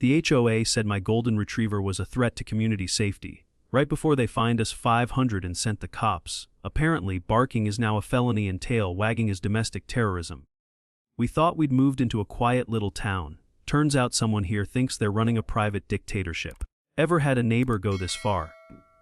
The HOA said my golden retriever was a threat to community safety. Right before they fined us $500 and sent the cops. Apparently, barking is now a felony and tail wagging is domestic terrorism. We thought we'd moved into a quiet little town. Turns out someone here thinks they're running a private dictatorship. Ever had a neighbor go this far?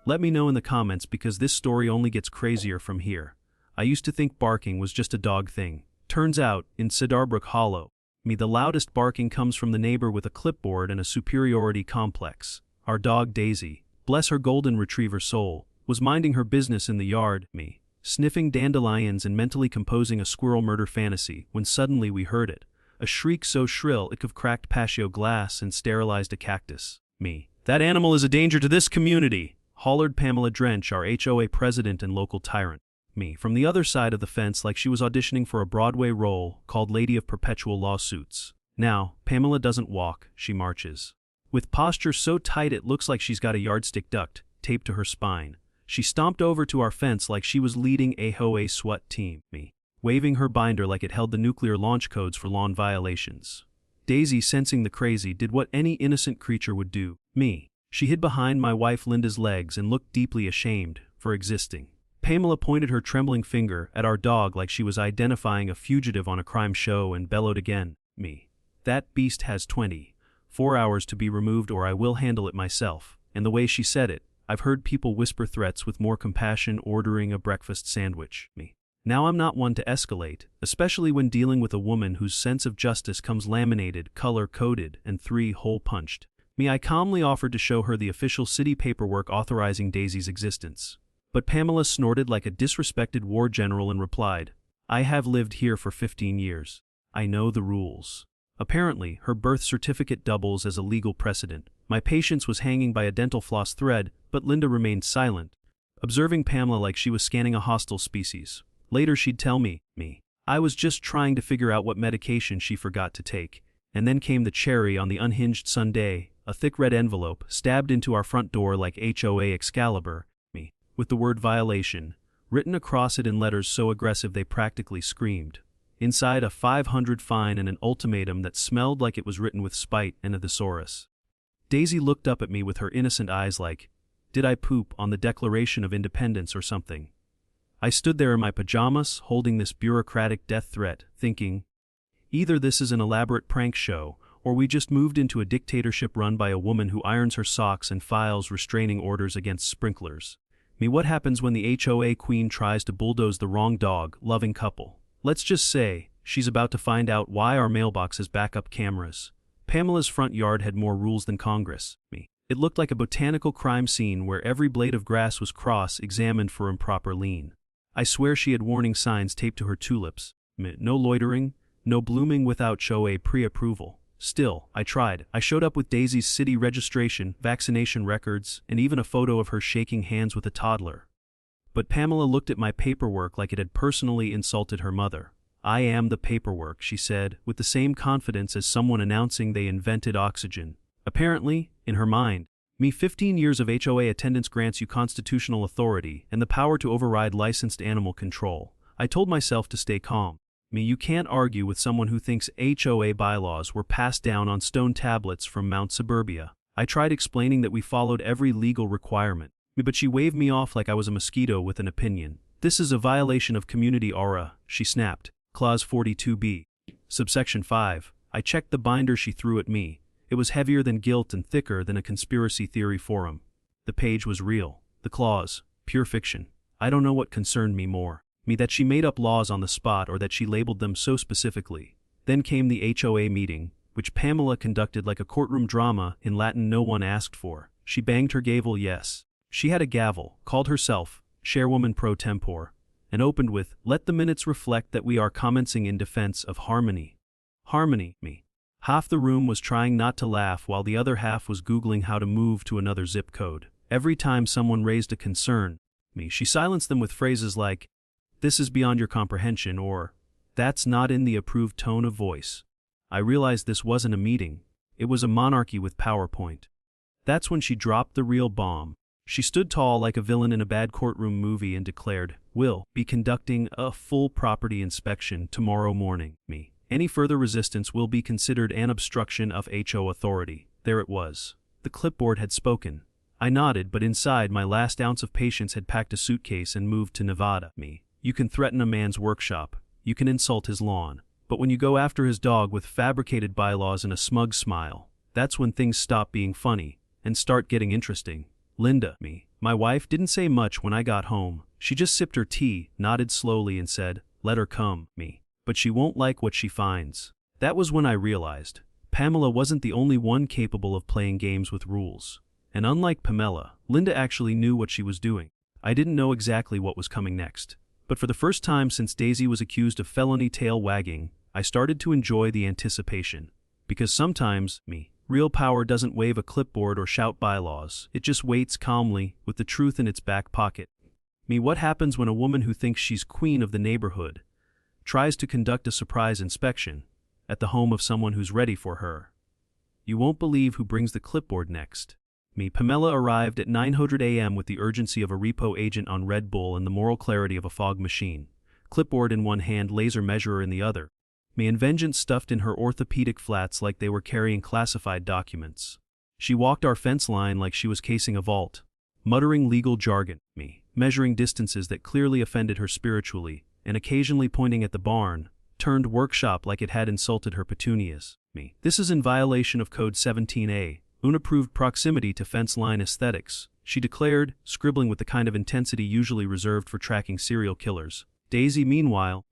Let me know in the comments because this story only gets crazier from here. I used to think barking was just a dog thing. Turns out, in Cedarbrook Hollow, the loudest barking comes from the neighbor with a clipboard and a superiority complex. Our dog Daisy, bless her golden retriever soul, was minding her business in the yard, sniffing dandelions and mentally composing a squirrel murder fantasy, when suddenly we heard it. A shriek so shrill it could have cracked patio glass and sterilized a cactus. That animal is a danger to this community, hollered Pamela Drench, our HOA president and local tyrant. From the other side of the fence like she was auditioning for a Broadway role called Lady of Perpetual Lawsuits. Now, Pamela doesn't walk, she marches. With posture so tight it looks like she's got a yardstick duct taped to her spine. She stomped over to our fence like she was leading a HOA SWAT team, waving her binder like it held the nuclear launch codes for lawn violations. Daisy, sensing the crazy, did what any innocent creature would do. She hid behind my wife Linda's legs and looked deeply ashamed for existing. Pamela pointed her trembling finger at our dog like she was identifying a fugitive on a crime show and bellowed again, That beast has 24 hours to be removed or I will handle it myself. And the way she said it, I've heard people whisper threats with more compassion ordering a breakfast sandwich. Now I'm not one to escalate, especially when dealing with a woman whose sense of justice comes laminated, color-coded, and 3-hole punched. I calmly offered to show her the official city paperwork authorizing Daisy's existence. But Pamela snorted like a disrespected war general and replied, I have lived here for 15 years. I know the rules. Apparently, her birth certificate doubles as a legal precedent. My patience was hanging by a dental floss thread, but Linda remained silent, observing Pamela like she was scanning a hostile species. Later she'd tell me, I was just trying to figure out what medication she forgot to take. And then came the cherry on the unhinged Sunday, a thick red envelope stabbed into our front door like HOA Excalibur, with the word violation, written across it in letters so aggressive they practically screamed. Inside a $500 fine and an ultimatum that smelled like it was written with spite and a thesaurus. Daisy looked up at me with her innocent eyes like, did I poop on the Declaration of Independence or something? I stood there in my pajamas holding this bureaucratic death threat, thinking, either this is an elaborate prank show, or we just moved into a dictatorship run by a woman who irons her socks and files restraining orders against sprinklers. What happens when the HOA queen tries to bulldoze the wrong dog-loving couple? Let's just say, she's about to find out why our mailbox has backup cameras. Pamela's front yard had more rules than Congress. It looked like a botanical crime scene where every blade of grass was cross-examined for improper lean. I swear she had warning signs taped to her tulips. No loitering, no blooming without HOA pre-approval. Still, I tried. I showed up with Daisy's city registration, vaccination records, and even a photo of her shaking hands with a toddler. But Pamela looked at my paperwork like it had personally insulted her mother. I am the paperwork, she said, with the same confidence as someone announcing they invented oxygen. Apparently, in her mind, 15 years of HOA attendance grants you constitutional authority and the power to override licensed animal control. I told myself to stay calm. You can't argue with someone who thinks HOA bylaws were passed down on stone tablets from Mount Suburbia. I tried explaining that we followed every legal requirement, but she waved me off like I was a mosquito with an opinion. This is a violation of community aura, she snapped. Clause 42b. Subsection 5. I checked the binder she threw at me. It was heavier than guilt and thicker than a conspiracy theory forum. The page was real. The clause, pure fiction. I don't know what concerned me more. That she made up laws on the spot or that she labeled them so specifically. Then came the HOA meeting, which Pamela conducted like a courtroom drama in Latin no one asked for. She banged her gavel yes. She had a gavel, called herself Chairwoman Pro Tempore, and opened with, let the minutes reflect that we are commencing in defense of harmony. Harmony. Half the room was trying not to laugh while the other half was Googling how to move to another zip code. Every time someone raised a concern, she silenced them with phrases like, this is beyond your comprehension, or, that's not in the approved tone of voice. I realized this wasn't a meeting. It was a monarchy with PowerPoint. That's when she dropped the real bomb. She stood tall like a villain in a bad courtroom movie and declared, we'll be conducting a full property inspection tomorrow morning. Any further resistance will be considered an obstruction of HO authority. There it was. The clipboard had spoken. I nodded, but inside, my last ounce of patience had packed a suitcase and moved to Nevada. You can threaten a man's workshop. You can insult his lawn. But when you go after his dog with fabricated bylaws and a smug smile, that's when things stop being funny and start getting interesting. Linda, my wife, didn't say much when I got home. She just sipped her tea, nodded slowly and said, "Let her come, but she won't like what she finds." That was when I realized Pamela wasn't the only one capable of playing games with rules. And unlike Pamela, Linda actually knew what she was doing. I didn't know exactly what was coming next. But for the first time since Daisy was accused of felony tail wagging, I started to enjoy the anticipation. Because sometimes, real power doesn't wave a clipboard or shout bylaws. It just waits calmly, with the truth in its back pocket. What happens when a woman who thinks she's queen of the neighborhood tries to conduct a surprise inspection at the home of someone who's ready for her? You won't believe who brings the clipboard next. Pamela arrived at 9:00 a.m. with the urgency of a repo agent on Red Bull and the moral clarity of a fog machine. Clipboard in one hand, laser measurer in the other. And vengeance stuffed in her orthopedic flats like they were carrying classified documents. She walked our fence line like she was casing a vault, muttering legal jargon, measuring distances that clearly offended her spiritually, and occasionally pointing at the barn, turned workshop like it had insulted her petunias. This is in violation of Code 17A, unapproved proximity to fence line aesthetics, she declared, scribbling with the kind of intensity usually reserved for tracking serial killers. Daisy, meanwhile,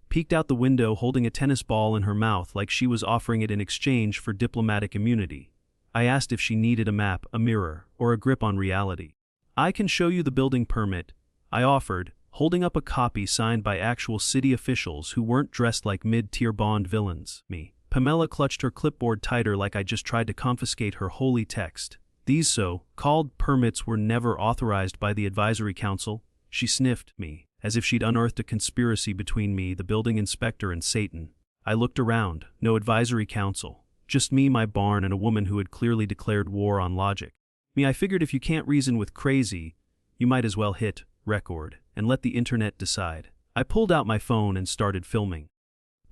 peeked out the window holding a tennis ball in her mouth like she was offering it in exchange for diplomatic immunity. I asked if she needed a map, a mirror, or a grip on reality. "I can show you the building permit," I offered, holding up a copy signed by actual city officials who weren't dressed like mid-tier Bond villains. Pamela clutched her clipboard tighter like I just tried to confiscate her holy text. "These so-called permits were never authorized by the advisory council," she sniffed, as if she'd unearthed a conspiracy between me, the building inspector, and Satan. I looked around. No advisory council. Just me, my barn, and a woman who had clearly declared war on logic. I figured if you can't reason with crazy, you might as well hit record and let the internet decide. I pulled out my phone and started filming.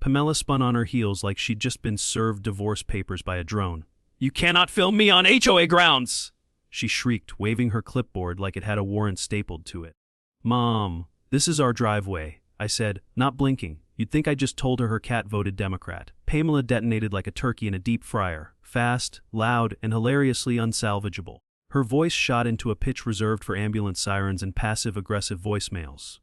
Pamela spun on her heels like she'd just been served divorce papers by a drone. "You cannot film me on HOA grounds!" she shrieked, waving her clipboard like it had a warrant stapled to it. "Mom, this is our driveway," I said, not blinking. You'd think I just told her cat voted Democrat. Pamela detonated like a turkey in a deep fryer, fast, loud, and hilariously unsalvageable. Her voice shot into a pitch reserved for ambulance sirens and passive-aggressive voicemails.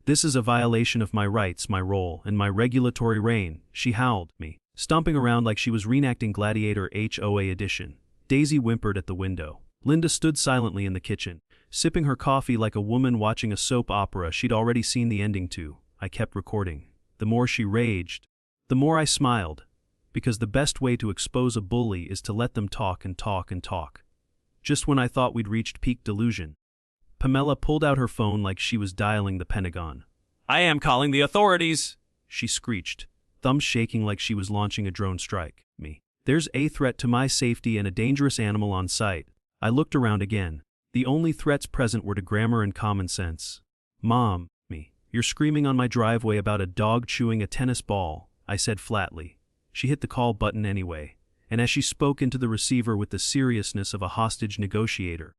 "This is a violation of my rights, my role, and my regulatory reign," she howled, stomping around like she was reenacting Gladiator HOA edition. Daisy whimpered at the window. Linda stood silently in the kitchen, sipping her coffee like a woman watching a soap opera she'd already seen the ending to. I kept recording. The more she raged, the more I smiled, because the best way to expose a bully is to let them talk and talk and talk. Just when I thought we'd reached peak delusion, Pamela pulled out her phone like she was dialing the Pentagon. "I am calling the authorities," she screeched, thumbs shaking like she was launching a drone strike. "There's a threat to my safety and a dangerous animal on site." I looked around again. The only threats present were to grammar and common sense. "Mom, you're screaming on my driveway about a dog chewing a tennis ball," I said flatly. She hit the call button anyway, and as she spoke into the receiver with the seriousness of a hostage negotiator,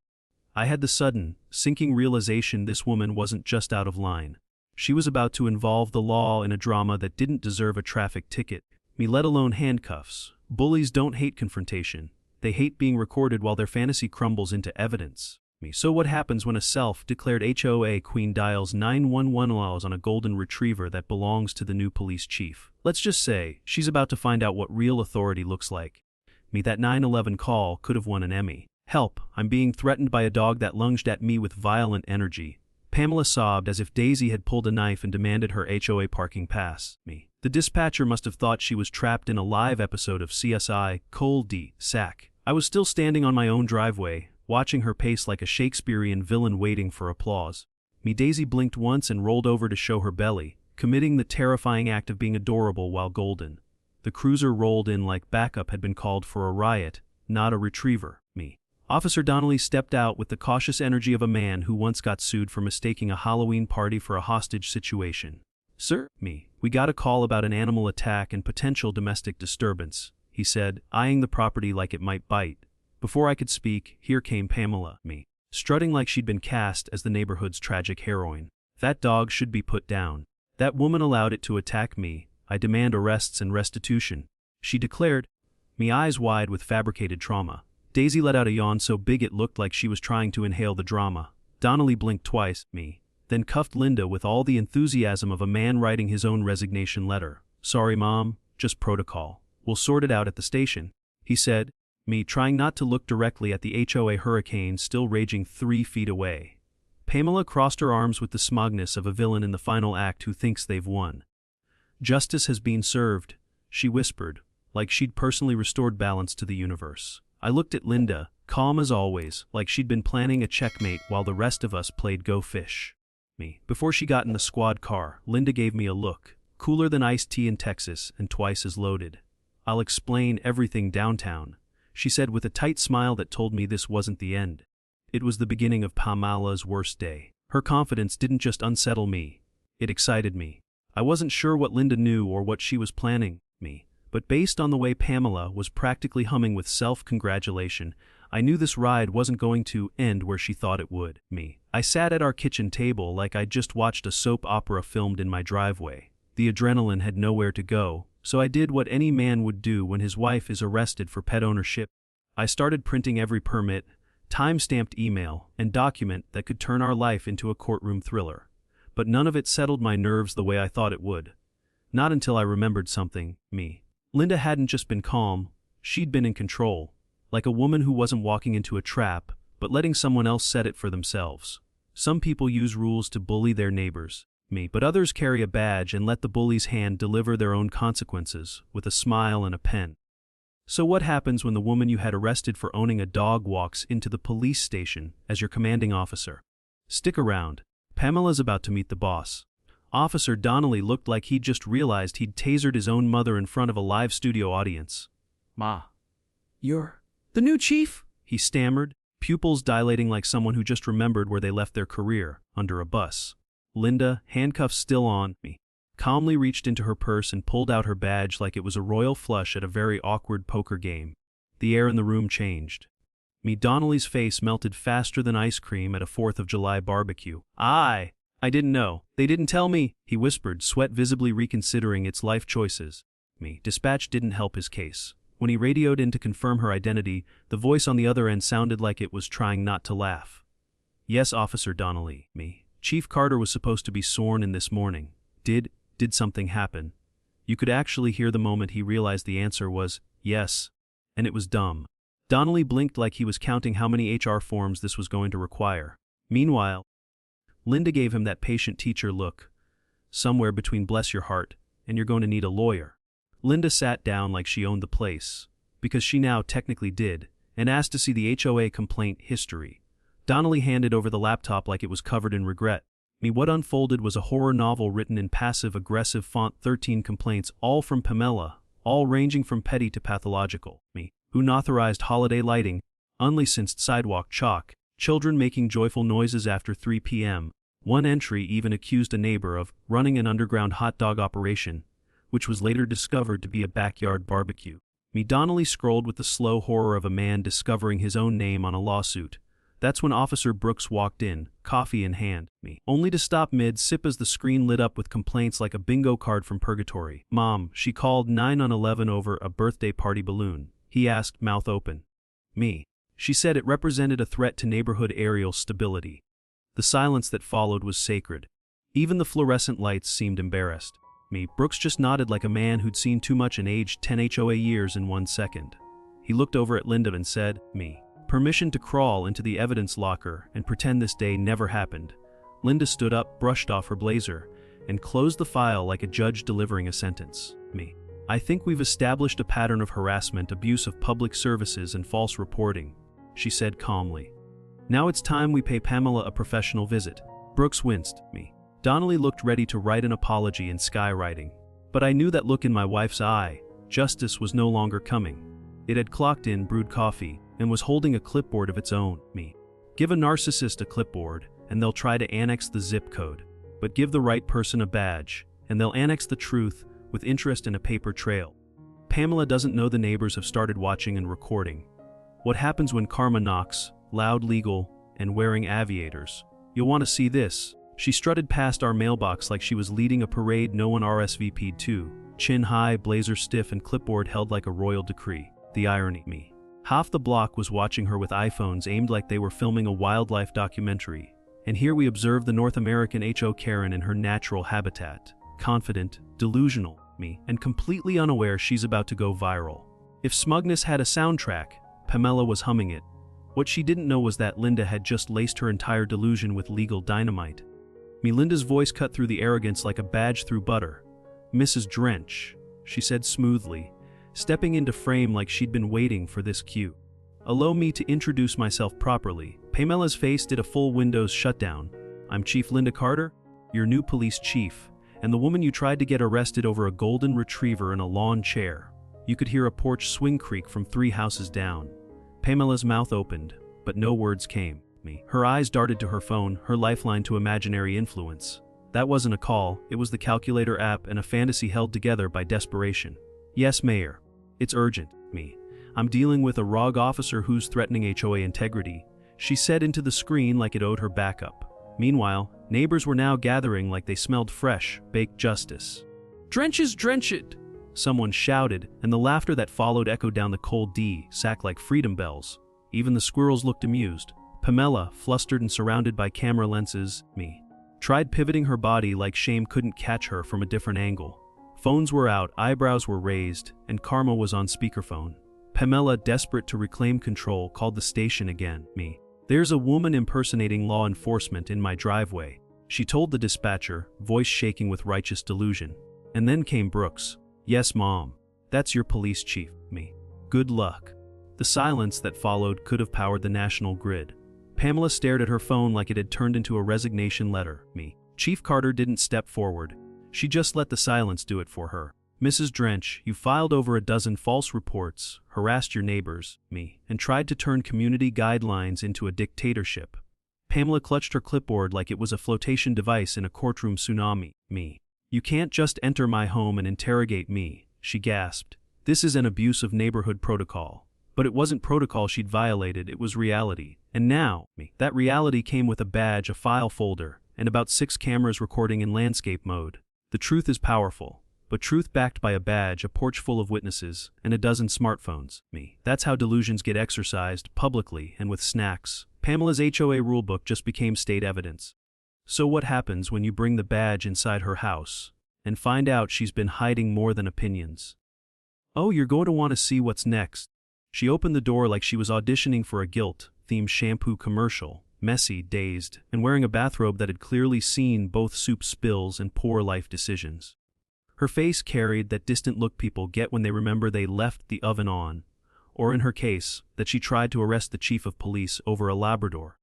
I had the sudden, sinking realization this woman wasn't just out of line. She was about to involve the law in a drama that didn't deserve a traffic ticket, let alone handcuffs. Bullies don't hate confrontation. They hate being recorded while their fantasy crumbles into evidence. So what happens when a self-declared HOA queen dials 911 laws on a golden retriever that belongs to the new police chief? Let's just say she's about to find out what real authority looks like. That 911 call could have won an Emmy. "Help, I'm being threatened by a dog that lunged at me with violent energy." Pamela sobbed as if Daisy had pulled a knife and demanded her HOA parking pass. The dispatcher must have thought she was trapped in a live episode of CSI: Cold D. Sack. I was still standing on my own driveway, watching her pace like a Shakespearean villain waiting for applause. Daisy blinked once and rolled over to show her belly, committing the terrifying act of being adorable while golden. The cruiser rolled in like backup had been called for a riot, not a retriever. Officer Donnelly stepped out with the cautious energy of a man who once got sued for mistaking a Halloween party for a hostage situation. "Sir, we got a call about an animal attack and potential domestic disturbance," he said, eyeing the property like it might bite. Before I could speak, here came Pamela, me, strutting like she'd been cast as the neighborhood's tragic heroine. That dog should be put down. That woman allowed it to attack me. I demand arrests and restitution, she declared, me eyes wide with fabricated trauma. Daisy let out a yawn so big it looked like she was trying to inhale the drama. Donnelly blinked twice, me, then cuffed Linda with all the enthusiasm of a man writing his own resignation letter. Sorry, Mom, just protocol. We'll sort it out at the station, he said, me trying not to look directly at the HOA hurricane still raging 3 feet away. Pamela crossed her arms with the smugness of a villain in the final act who thinks they've won. Justice has been served, she whispered, like she'd personally restored balance to the universe. I looked at Linda, calm as always, like she'd been planning a checkmate while the rest of us played Go Fish. Me. Before she got in the squad car, Linda gave me a look, cooler than iced tea in Texas and twice as loaded. I'll explain everything downtown, she said with a tight smile that told me this wasn't the end. It was the beginning of Pamela's worst day. Her confidence didn't just unsettle me, it excited me. I wasn't sure what Linda knew or what she was planning, me, but based on the way Pamela was practically humming with self-congratulation, I knew this ride wasn't going to end where she thought it would, me. I sat at our kitchen table like I'd just watched a soap opera filmed in my driveway. The adrenaline had nowhere to go, so I did what any man would do when his wife is arrested for pet ownership. I started printing every permit, time-stamped email, and document that could turn our life into a courtroom thriller. But none of it settled my nerves the way I thought it would. Not until I remembered something, me. Linda hadn't just been calm, she'd been in control, like a woman who wasn't walking into a trap, but letting someone else set it for themselves. Some people use rules to bully their neighbors, me, but others carry a badge and let the bully's hand deliver their own consequences, with a smile and a pen. So what happens when the woman you had arrested for owning a dog walks into the police station as your commanding officer? Stick around. Pamela's about to meet the boss. Officer Donnelly looked like he'd just realized he'd tasered his own mother in front of a live studio audience. Ma. You're the new chief? He stammered, pupils dilating like someone who just remembered where they left their career, under a bus. Linda, handcuffs still on, me, calmly reached into her purse and pulled out her badge like it was a royal flush at a very awkward poker game. The air in the room changed. Me Donnelly's face melted faster than ice cream at a 4th of July barbecue. I didn't know. They didn't tell me, he whispered, sweat visibly reconsidering its life choices. Me. Dispatch didn't help his case. When he radioed in to confirm her identity, the voice on the other end sounded like it was trying not to laugh. Yes, Officer Donnelly, me. Chief Carter was supposed to be sworn in this morning. Did something happen? You could actually hear the moment he realized the answer was yes, and it was dumb. Donnelly blinked like he was counting how many HR forms this was going to require. Meanwhile, Linda gave him that patient teacher look, somewhere between bless your heart and you're going to need a lawyer. Linda sat down like she owned the place, because she now technically did, and asked to see the HOA complaint history. Donnelly handed over the laptop like it was covered in regret. What unfolded was a horror novel written in passive-aggressive font, 13 complaints, all from Pamela, all ranging from petty to pathological. Unauthorized holiday lighting, unlicensed sidewalk chalk, children making joyful noises after 3 p.m. One entry even accused a neighbor of running an underground hot dog operation, which was later discovered to be a backyard barbecue. Donnelly scrolled with the slow horror of a man discovering his own name on a lawsuit. That's when Officer Brooks walked in, coffee in hand, only to stop mid-sip as the screen lit up with complaints like a bingo card from purgatory. Mom, she called 911 over a birthday party balloon. He asked, mouth open. Me. She said it represented a threat to neighborhood aerial stability. The silence that followed was sacred. Even the fluorescent lights seemed embarrassed. Brooks just nodded like a man who'd seen too much and aged 10 HOA years in 1 second. He looked over at Linda and said, permission to crawl into the evidence locker and pretend this day never happened. Linda stood up, brushed off her blazer, and closed the file like a judge delivering a sentence. I think we've established a pattern of harassment, abuse of public services, and false reporting, she said calmly. Now it's time we pay Pamela a professional visit. Brooks winced. Donnelly looked ready to write an apology in skywriting. But I knew that look in my wife's eye. Justice was no longer coming. It had clocked in, brewed coffee, and was holding a clipboard of its own. Give a narcissist a clipboard, and they'll try to annex the zip code. But give the right person a badge, and they'll annex the truth with interest in a paper trail. Pamela doesn't know the neighbors have started watching and recording. What happens when karma knocks, loud, legal, and wearing aviators? You'll want to see this. She strutted past our mailbox like she was leading a parade no one RSVP'd to, chin high, blazer stiff, and clipboard held like a royal decree. The irony, me. Half the block was watching her with iPhones aimed like they were filming a wildlife documentary. And here we observe the North American HOA Karen in her natural habitat. Confident, delusional, me, and completely unaware she's about to go viral. If smugness had a soundtrack, Pamela was humming it. What she didn't know was that Linda had just laced her entire delusion with legal dynamite. Linda's voice cut through the arrogance like a badge through butter. "Mrs. Drench," she said smoothly, stepping into frame like she'd been waiting for this cue. "Allow me to introduce myself properly." Pamela's face did a full Windows shutdown. "I'm Chief Linda Carter, your new police chief, and the woman you tried to get arrested over a golden retriever in a lawn chair." You could hear a porch swing creak from 3 houses down. Pamela's mouth opened, but no words came. Her eyes darted to her phone, her lifeline to imaginary influence. That wasn't a call, it was the calculator app and a fantasy held together by desperation. "Yes, Mayor. It's urgent, me. I'm dealing with a rogue officer who's threatening HOA integrity," she said into the screen like it owed her backup. Meanwhile, neighbors were now gathering like they smelled fresh, baked justice. "Drench it!" Someone shouted, and the laughter that followed echoed down the cold D-sack like freedom bells. Even the squirrels looked amused. Pamela, flustered and surrounded by camera lenses, tried pivoting her body like shame couldn't catch her from a different angle. Phones were out, eyebrows were raised, and karma was on speakerphone. Pamela, desperate to reclaim control, called the station again. "There's a woman impersonating law enforcement in my driveway," she told the dispatcher, voice shaking with righteous delusion. And then came Brooks. "Yes, Mom. That's your police chief, Good luck." The silence that followed could have powered the national grid. Pamela stared at her phone like it had turned into a resignation letter. Chief Carter didn't step forward. She just let the silence do it for her. "Mrs. Drench, you filed over a dozen false reports, harassed your neighbors, and tried to turn community guidelines into a dictatorship." Pamela clutched her clipboard like it was a flotation device in a courtroom tsunami. "You can't just enter my home and interrogate me," she gasped. "This is an abuse of neighborhood protocol." But it wasn't protocol she'd violated, it was reality. And now, that reality came with a badge, a file folder, and about 6 cameras recording in landscape mode. The truth is powerful, but truth backed by a badge, a porch full of witnesses, and a dozen smartphones. That's how delusions get exercised, publicly and with snacks. Pamela's HOA rulebook just became state evidence. So what happens when you bring the badge inside her house and find out she's been hiding more than opinions? Oh, you're going to want to see what's next. She opened the door like she was auditioning for a guilt-themed shampoo commercial, messy, dazed, and wearing a bathrobe that had clearly seen both soup spills and poor life decisions. Her face carried that distant look people get when they remember they left the oven on, or in her case, that she tried to arrest the chief of police over a Labrador.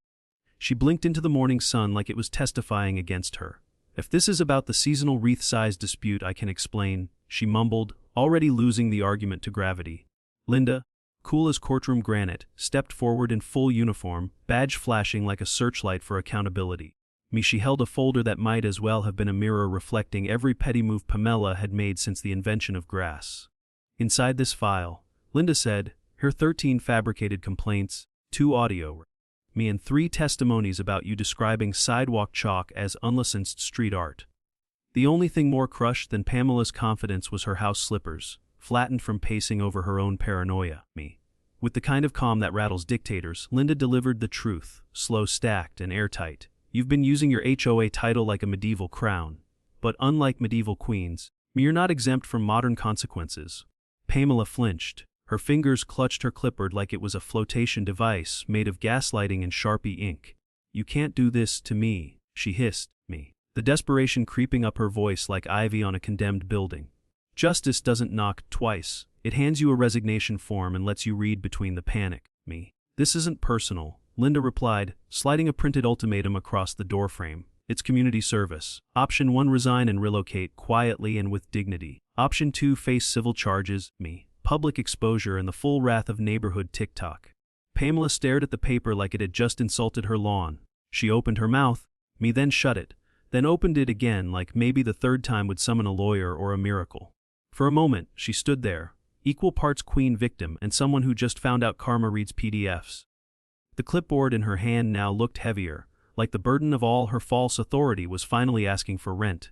She blinked into the morning sun like it was testifying against her. "If this is about the seasonal wreath-sized dispute, I can explain," she mumbled, already losing the argument to gravity. Linda, cool as courtroom granite, stepped forward in full uniform, badge flashing like a searchlight for accountability. She held a folder that might as well have been a mirror reflecting every petty move Pamela had made since the invention of grass. Inside this file, Linda said, her 13 fabricated complaints, 2 audio, and 3 testimonies about you describing sidewalk chalk as unlicensed street art. The only thing more crushed than Pamela's confidence was her house slippers, flattened from pacing over her own paranoia. With the kind of calm that rattles dictators, Linda delivered the truth, slow, stacked, and airtight. "You've been using your HOA title like a medieval crown. But unlike medieval queens, you're not exempt from modern consequences." Pamela flinched. Her fingers clutched her clipboard like it was a flotation device made of gaslighting and Sharpie ink. "You can't do this to me," she hissed, the desperation creeping up her voice like ivy on a condemned building. "Justice doesn't knock twice. It hands you a resignation form and lets you read between the panic. This isn't personal," Linda replied, sliding a printed ultimatum across the doorframe. "It's community service. Option 1, resign and relocate quietly and with dignity. Option 2, face civil charges, public exposure and the full wrath of neighborhood TikTok." Pamela stared at the paper like it had just insulted her lawn. She opened her mouth, then shut it, then opened it again like maybe the 3rd time would summon a lawyer or a miracle. For a moment, she stood there, equal parts queen victim and someone who just found out karma reads PDFs. The clipboard in her hand now looked heavier, like the burden of all her false authority was finally asking for rent.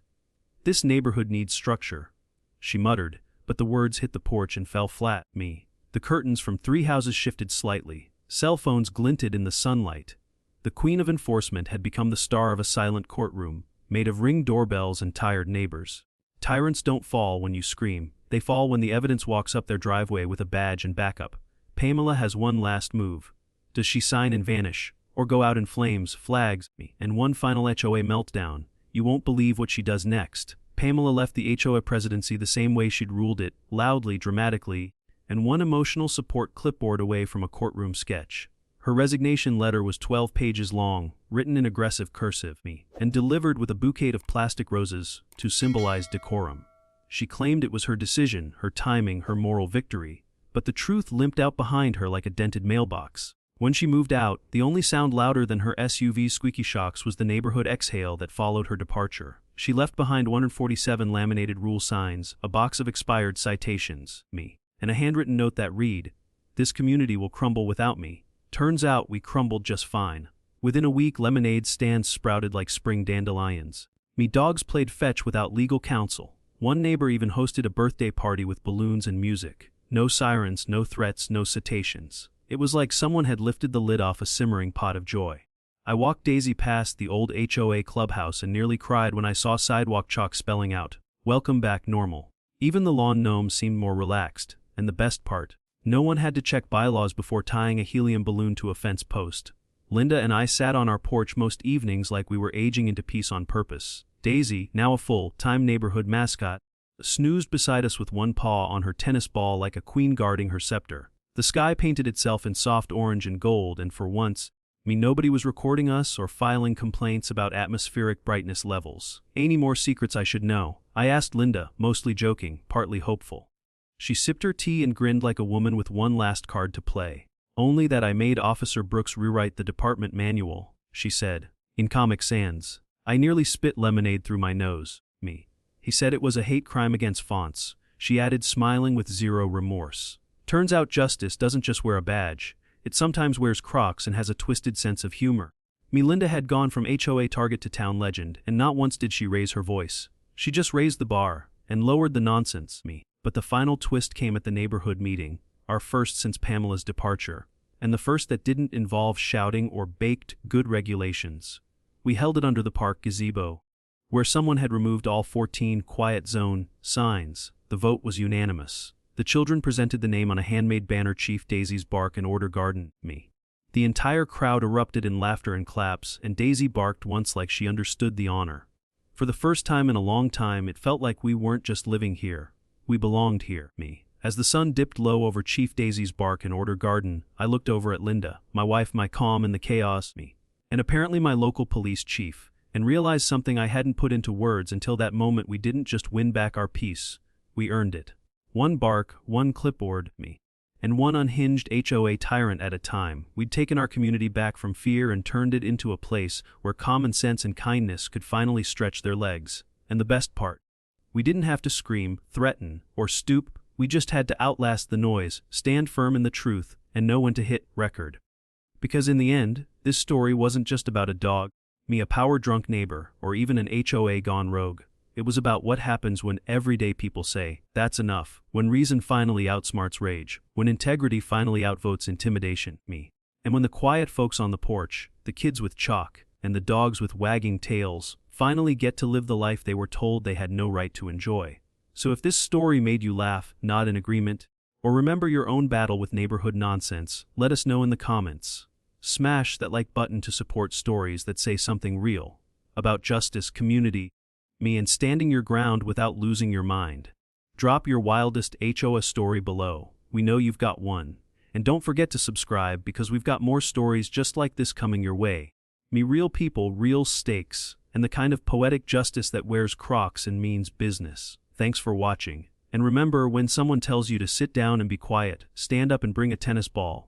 "This neighborhood needs structure," she muttered, but the words hit the porch and fell flat. The curtains from 3 houses shifted slightly. Cell phones glinted in the sunlight. The queen of enforcement had become the star of a silent courtroom, made of ring doorbells and tired neighbors. Tyrants don't fall when you scream, they fall when the evidence walks up their driveway with a badge and backup. Pamela has one last move. Does she sign and vanish, or go out in flames, flags, and one final HOA meltdown? You won't believe what she does next. Pamela left the HOA presidency the same way she'd ruled it, loudly, dramatically, and one emotional support clipboard away from a courtroom sketch. Her resignation letter was 12 pages long, written in aggressive cursive, and delivered with a bouquet of plastic roses to symbolize decorum. She claimed it was her decision, her timing, her moral victory, but the truth limped out behind her like a dented mailbox. When she moved out, the only sound louder than her SUV's squeaky shocks was the neighborhood exhale that followed her departure. She left behind 147 laminated rule signs, a box of expired citations, and a handwritten note that read, "This community will crumble without me." Turns out we crumbled just fine. Within a week, lemonade stands sprouted like spring dandelions. Dogs played fetch without legal counsel. One neighbor even hosted a birthday party with balloons and music. No sirens, no threats, no citations. It was like someone had lifted the lid off a simmering pot of joy. I walked Daisy past the old HOA clubhouse and nearly cried when I saw sidewalk chalk spelling out, "Welcome back normal." Even the lawn gnomes seemed more relaxed, and the best part, no one had to check bylaws before tying a helium balloon to a fence post. Linda and I sat on our porch most evenings like we were aging into peace on purpose. Daisy, now a full-time neighborhood mascot, snoozed beside us with one paw on her tennis ball like a queen guarding her scepter. The sky painted itself in soft orange and gold, and for once, nobody was recording us or filing complaints about atmospheric brightness levels. Any more secrets I should know? I asked Linda, mostly joking, partly hopeful. She sipped her tea and grinned like a woman with one last card to play. "Only that I made Officer Brooks rewrite the department manual," she said, in Comic Sans. I nearly spit lemonade through my nose. He said it was a hate crime against fonts, she added, smiling with zero remorse. Turns out justice doesn't just wear a badge, it sometimes wears Crocs and has a twisted sense of humor. Linda had gone from HOA target to town legend, and not once did she raise her voice. She just raised the bar, and lowered the nonsense. But the final twist came at the neighborhood meeting, our first since Pamela's departure, and the first that didn't involve shouting or baked good regulations. We held it under the park gazebo, where someone had removed all 14 quiet zone signs. The vote was unanimous. The children presented the name on a handmade banner: Chief Daisy's Bark and Order Garden. The entire crowd erupted in laughter and claps, and Daisy barked once like she understood the honor. For the first time in a long time, it felt like we weren't just living here. We belonged here. As the sun dipped low over Chief Daisy's Bark and Order Garden, I looked over at Linda, my wife, my calm in the chaos, and apparently my local police chief, and realized something I hadn't put into words until that moment. We didn't just win back our peace, we earned it. One bark, one clipboard, and one unhinged HOA tyrant at a time. We'd taken our community back from fear and turned it into a place where common sense and kindness could finally stretch their legs. And the best part, we didn't have to scream, threaten, or stoop. We just had to outlast the noise, stand firm in the truth, and know when to hit record. Because in the end, this story wasn't just about a dog, a power-drunk neighbor, or even an HOA gone rogue. It was about what happens when everyday people say, "That's enough," when reason finally outsmarts rage, when integrity finally outvotes intimidation, and when the quiet folks on the porch, the kids with chalk, and the dogs with wagging tails, finally get to live the life they were told they had no right to enjoy. So if this story made you laugh, nod in agreement, or remember your own battle with neighborhood nonsense, let us know in the comments. Smash that like button to support stories that say something real about justice, community, and standing your ground without losing your mind. Drop your wildest HOA story below. We know you've got one. And don't forget to subscribe, because we've got more stories just like this coming your way. Real people, real stakes, and the kind of poetic justice that wears Crocs and means business. Thanks for watching. And remember, when someone tells you to sit down and be quiet, stand up and bring a tennis ball.